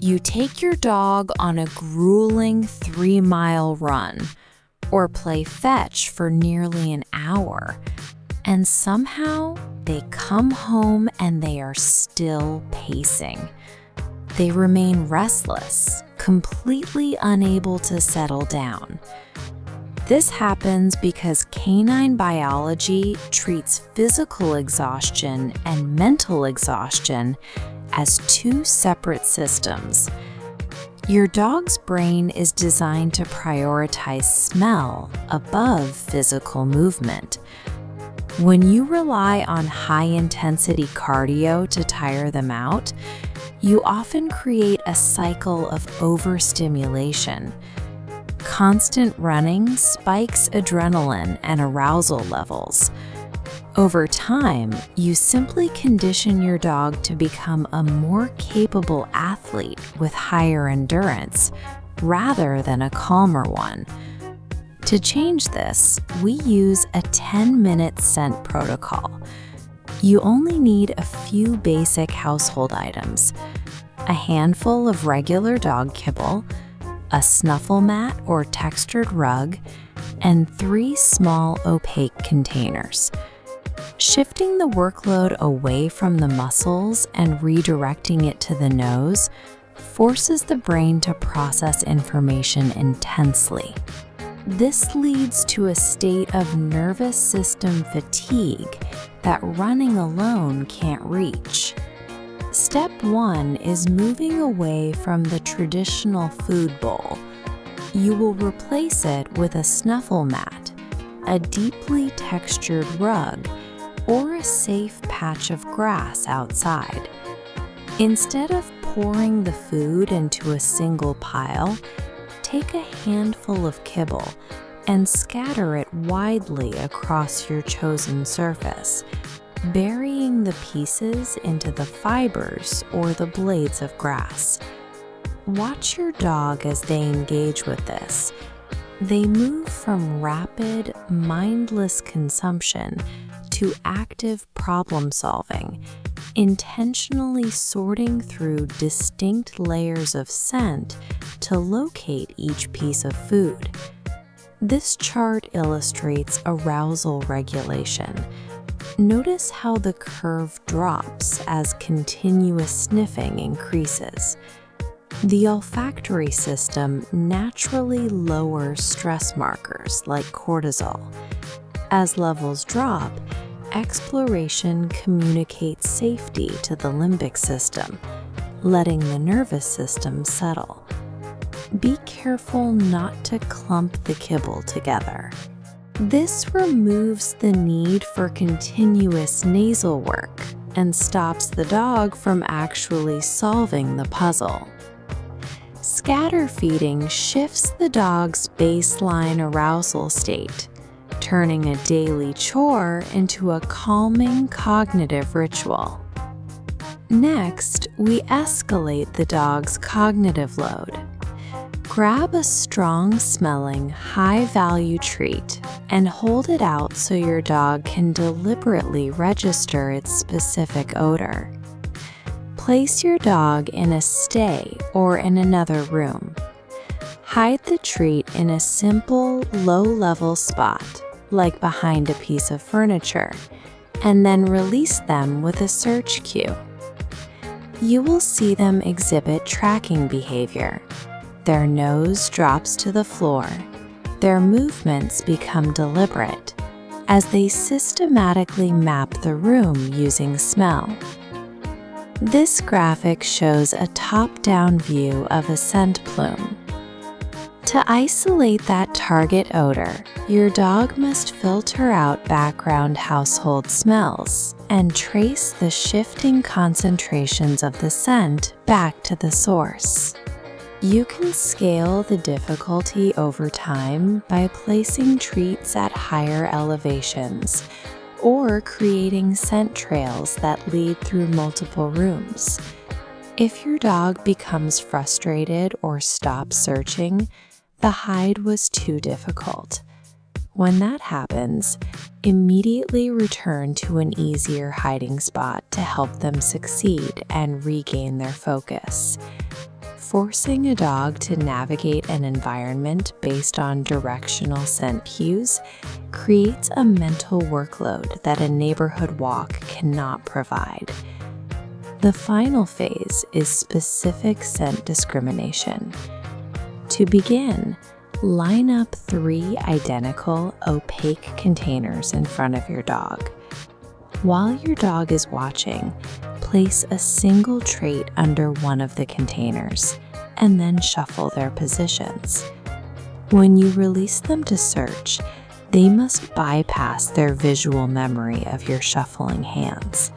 You take your dog on a grueling 3-mile run, or play fetch for nearly an hour, and somehow they come home and they are still pacing. They remain restless, completely unable to settle down. This happens because canine biology treats physical exhaustion and mental exhaustion as two separate systems. Your dog's brain is designed to prioritize smell above physical movement. When you rely on high-intensity cardio to tire them out, you often create a cycle of overstimulation. Constant running spikes adrenaline and arousal levels. Over time, you simply condition your dog to become a more capable athlete with higher endurance, rather than a calmer one. To change this, we use a 10-minute scent protocol. You only need a few basic household items: a handful of regular dog kibble, a snuffle mat or textured rug, and 3 small opaque containers. Shifting the workload away from the muscles and redirecting it to the nose forces the brain to process information intensely. This leads to a state of nervous system fatigue that running alone can't reach. Step 1 is moving away from the traditional food bowl. You will replace it with a snuffle mat, a deeply textured rug, or a safe patch of grass outside. Instead of pouring the food into a single pile, take a handful of kibble and scatter it widely across your chosen surface, burying the pieces into the fibers or the blades of grass. Watch your dog as they engage with this. They move from rapid, mindless consumption to active problem-solving, intentionally sorting through distinct layers of scent to locate each piece of food. This chart illustrates arousal regulation. Notice how the curve drops as continuous sniffing increases. The olfactory system naturally lowers stress markers like cortisol. As levels drop, exploration communicates safety to the limbic system, letting the nervous system settle. Be careful not to clump the kibble together. This removes the need for continuous nasal work and stops the dog from actually solving the puzzle. Scatter feeding shifts the dog's baseline arousal state, turning a daily chore into a calming cognitive ritual. Next, we escalate the dog's cognitive load. Grab a strong-smelling, high-value treat and hold it out so your dog can deliberately register its specific odor. Place your dog in a stay or in another room. Hide the treat in a simple, low-level spot, like behind a piece of furniture, and then release them with a search cue. You will see them exhibit tracking behavior. Their nose drops to the floor. Their movements become deliberate as they systematically map the room using smell. This graphic shows a top-down view of a scent plume. To isolate that target odor, your dog must filter out background household smells and trace the shifting concentrations of the scent back to the source. You can scale the difficulty over time by placing treats at higher elevations or creating scent trails that lead through multiple rooms. If your dog becomes frustrated or stops searching, the hide was too difficult. When that happens, immediately return to an easier hiding spot to help them succeed and regain their focus. Forcing a dog to navigate an environment based on directional scent cues creates a mental workload that a neighborhood walk cannot provide. The final phase is specific scent discrimination. To begin, line up 3 identical, opaque containers in front of your dog. While your dog is watching, place a single trait under one of the containers and then shuffle their positions. When you release them to search, they must bypass their visual memory of your shuffling hands.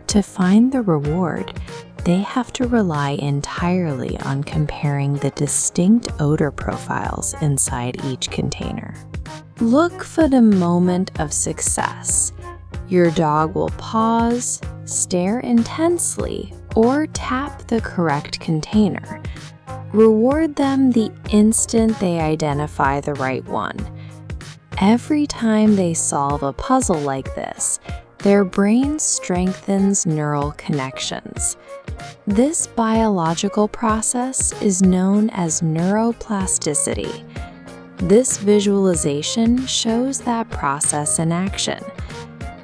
To find the reward, they have to rely entirely on comparing the distinct odor profiles inside each container. Look for the moment of success. Your dog will pause, stare intensely, or tap the correct container. Reward them the instant they identify the right one. Every time they solve a puzzle like this, their brain strengthens neural connections. This biological process is known as neuroplasticity. This visualization shows that process in action.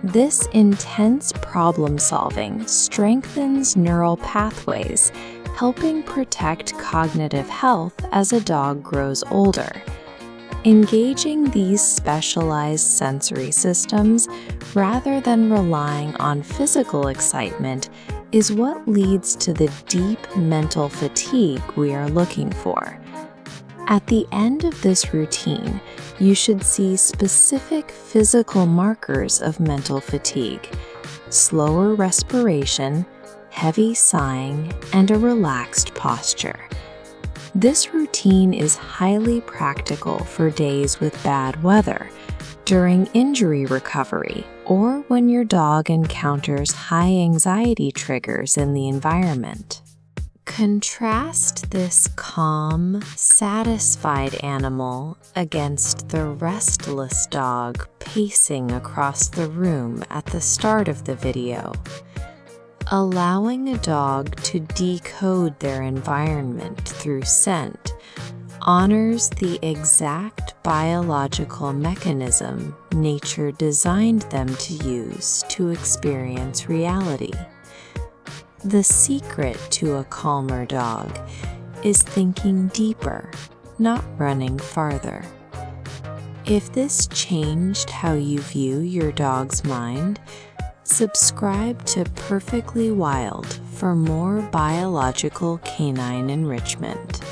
This intense problem-solving strengthens neural pathways, helping protect cognitive health as a dog grows older. Engaging these specialized sensory systems rather than relying on physical excitement is what leads to the deep mental fatigue we are looking for. At the end of this routine, you should see specific physical markers of mental fatigue: slower respiration, heavy sighing, and a relaxed posture. This routine is highly practical for days with bad weather, during injury recovery, or when your dog encounters high anxiety triggers in the environment. Contrast this calm, satisfied animal against the restless dog pacing across the room at the start of the video. Allowing a dog to decode their environment through scent honors the exact biological mechanism nature designed them to use to experience reality. The secret to a calmer dog is thinking deeper, not running farther. If this changed how you view your dog's mind, subscribe to Purrfectly Wild for more biological canine enrichment.